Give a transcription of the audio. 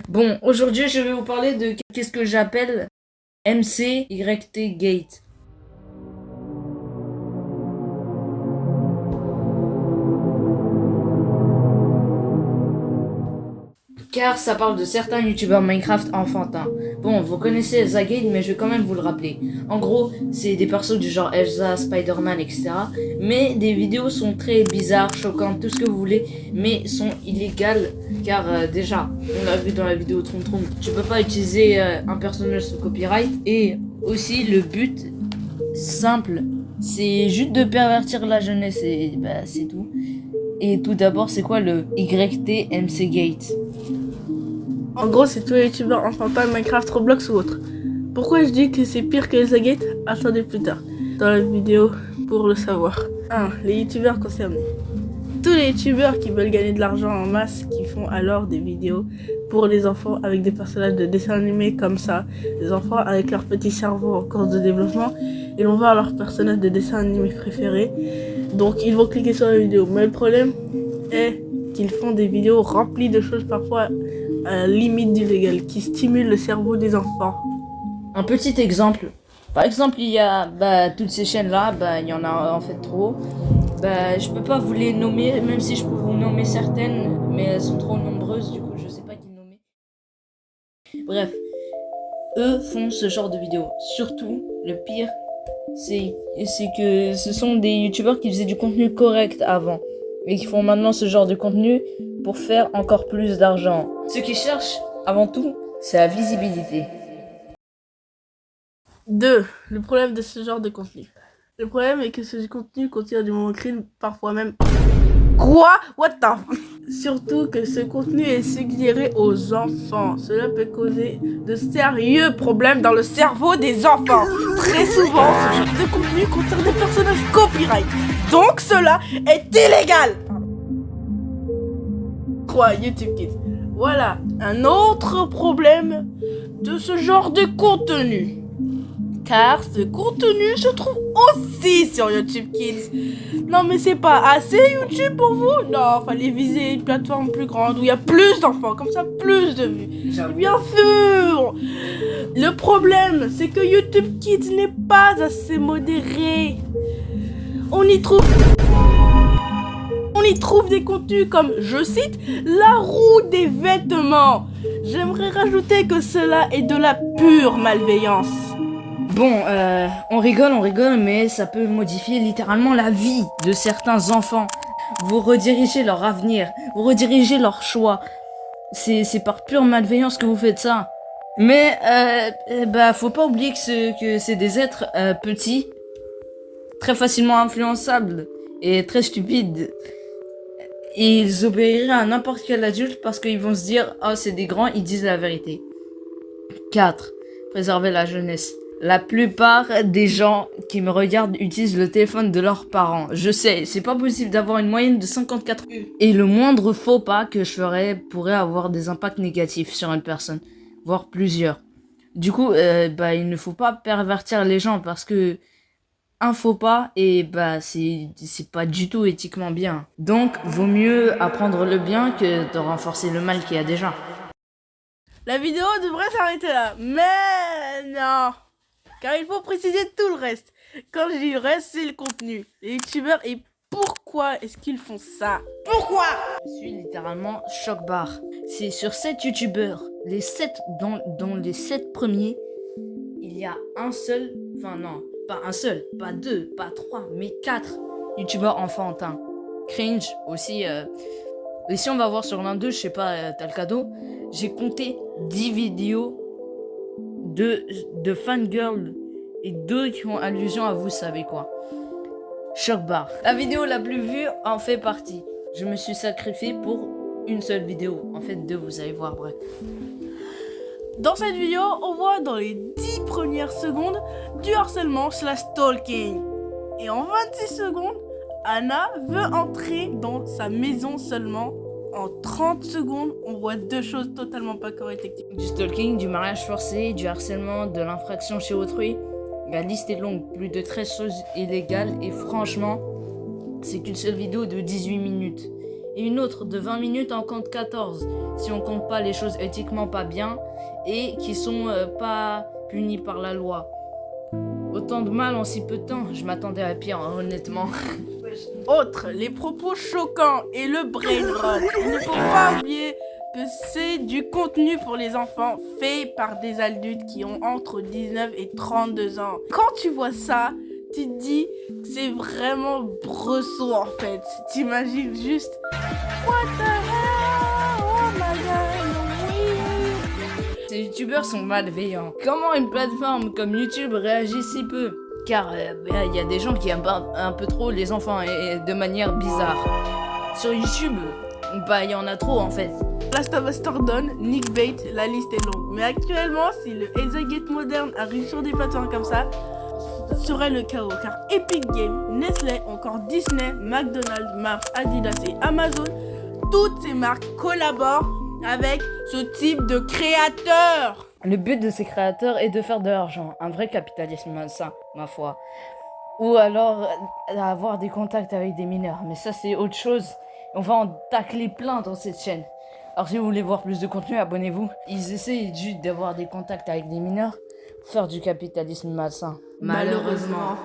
Bon, aujourd'hui, je vais vous parler de qu'est-ce que j'appelle MCYT Gate. Car ça parle de certains youtubeurs Minecraft enfantins. Bon, vous connaissez Elsa Gate, mais je vais quand même vous le rappeler. En gros, c'est des persos du genre Elsa, Spider-Man, etc. Mais des vidéos sont très bizarres, choquantes, tout ce que vous voulez, mais sont illégales. Car déjà, on l'a vu dans la vidéo Tron Tron, tu peux pas utiliser un personnage sous copyright. Et aussi, le but simple, c'est juste de pervertir la jeunesse et bah, c'est tout. Et tout d'abord, c'est quoi le YTMC Gate? En gros, c'est tous les youtubeurs enfantins, Minecraft, Roblox ou autres. Pourquoi je dis que c'est pire que Elsa Gate? Attendez plus tard, dans la vidéo, pour le savoir. 1. Les youtubeurs concernés. Tous les youtubeurs qui veulent gagner de l'argent en masse, qui font alors des vidéos pour les enfants avec des personnages de dessins animés comme ça. Les enfants avec leur petit cerveau en cours de développement, ils vont voir leur personnage de dessin animé préféré. Donc ils vont cliquer sur la vidéo. Mais le problème est qu'ils font des vidéos remplies de choses parfois à la limite du légal, qui stimulent le cerveau des enfants. Un petit exemple. Par exemple, il y a toutes ces chaînes-là, il y en a en fait trop. Je peux pas vous les nommer, même si je peux vous nommer certaines, mais elles sont trop nombreuses, du coup je sais pas qui nommer. Bref, eux font ce genre de vidéos. Surtout, le pire, c'est que ce sont des youtubeurs qui faisaient du contenu correct avant et qui font maintenant ce genre de contenu pour faire encore plus d'argent. Ce qu'ils cherchent, avant tout, c'est la visibilité. 2. Le problème de ce genre de contenu. Le problème est que ce contenu contient du moment cringe, parfois même... Quoi? What the... Surtout que ce contenu est suggéré aux enfants. Cela peut causer de sérieux problèmes dans le cerveau des enfants. Très souvent, ce genre de contenu contient des personnages copyright. Donc cela est illégal. 3. YouTube Kids. Voilà un autre problème de ce genre de contenu. Car ce contenu se trouve aussi sur YouTube Kids. Non mais c'est pas assez YouTube pour vous? Non, fallait viser une plateforme plus grande où il y a plus d'enfants, comme ça plus de vues. Bien sûr. Le problème, c'est que YouTube Kids n'est pas assez modéré. On y trouve des contenus comme, je cite, la roue des vêtements. J'aimerais rajouter que cela est de la pure malveillance. Bon, on rigole, mais ça peut modifier littéralement la vie de certains enfants. Vous redirigez leur avenir, vous redirigez leur choix. C'est par pure malveillance que vous faites ça. Mais, faut pas oublier que c'est des êtres petits, très facilement influençables et très stupides. Et ils obéiraient à n'importe quel adulte parce qu'ils vont se dire « Oh, c'est des grands, ils disent la vérité. » 4. Préserver la jeunesse. La plupart des gens qui me regardent utilisent le téléphone de leurs parents. Je sais, c'est pas possible d'avoir une moyenne de 54 U. Et le moindre faux pas que je ferais pourrait avoir des impacts négatifs sur une personne, voire plusieurs. Du coup, il ne faut pas pervertir les gens parce que un faux pas, et c'est pas du tout éthiquement bien. Donc, vaut mieux apprendre le bien que de renforcer le mal qu'il y a déjà. La vidéo devrait s'arrêter là, mais non. Car il faut préciser tout le reste. Quand je dis le reste, c'est le contenu. Les youtubeurs, et pourquoi est-ce qu'ils font ça? Pourquoi? Je suis littéralement choc-barre. C'est sur 7 youtubeurs, les 7 dans les 7 premiers, il y a un seul, enfin non, pas un seul, pas 2, pas 3, mais 4 youtubeurs enfantins. Cringe aussi. Et si on va voir sur l'un d'eux, je sais pas, t'as le cadeau. J'ai compté 10 vidéos de fangirl et 2 qui ont allusion à vous savez quoi. Choc-barre. La vidéo la plus vue en fait partie. Je me suis sacrifié pour une seule vidéo. En fait 2, vous allez voir, bref. Dans cette vidéo, on voit dans les 10 premières secondes du harcèlement / stalking. Et en 26 secondes, Anna veut entrer dans sa maison seulement. En 30 secondes, on voit 2 choses totalement pas correctes. Du stalking, du mariage forcé, du harcèlement, de l'infraction chez autrui. La liste est longue, plus de 13 choses illégales et franchement, c'est qu'une seule vidéo de 18 minutes. et une autre de 20 minutes en compte 14, si on compte pas les choses éthiquement pas bien et qui sont pas punies par la loi. Autant de mal en si peu de temps, je m'attendais à pire, hein, honnêtement. Autre, les propos choquants et le brain rot. Il ne faut pas oublier que c'est du contenu pour les enfants fait par des adultes qui ont entre 19 et 32 ans. Quand tu vois ça, tu te dis que c'est vraiment Bresson en fait. T'imagines juste what the hell? Oh my god, oui. Ces youtubeurs sont malveillants. Comment une plateforme comme YouTube réagit si peu? Car il y a des gens qui aiment un peu trop les enfants et de manière bizarre. Sur YouTube, il y en a trop en fait. Last of Us t'ordonne, Nick Bait, la liste est longue. Mais actuellement, si le Elzagate moderne arrive sur des plateformes comme ça, ce serait le chaos. Car Epic Games, Nestlé, encore Disney, McDonald's, Mars, Adidas et Amazon, toutes ces marques collaborent avec ce type de créateurs. Le but de ces créateurs est de faire de l'argent, un vrai capitalisme malsain, ma foi. Ou alors avoir des contacts avec des mineurs, mais ça c'est autre chose. On va en tacler plein dans cette chaîne. Alors si vous voulez voir plus de contenu, abonnez-vous. Ils essayent juste d'avoir des contacts avec des mineurs pour faire du capitalisme malsain. Malheureusement.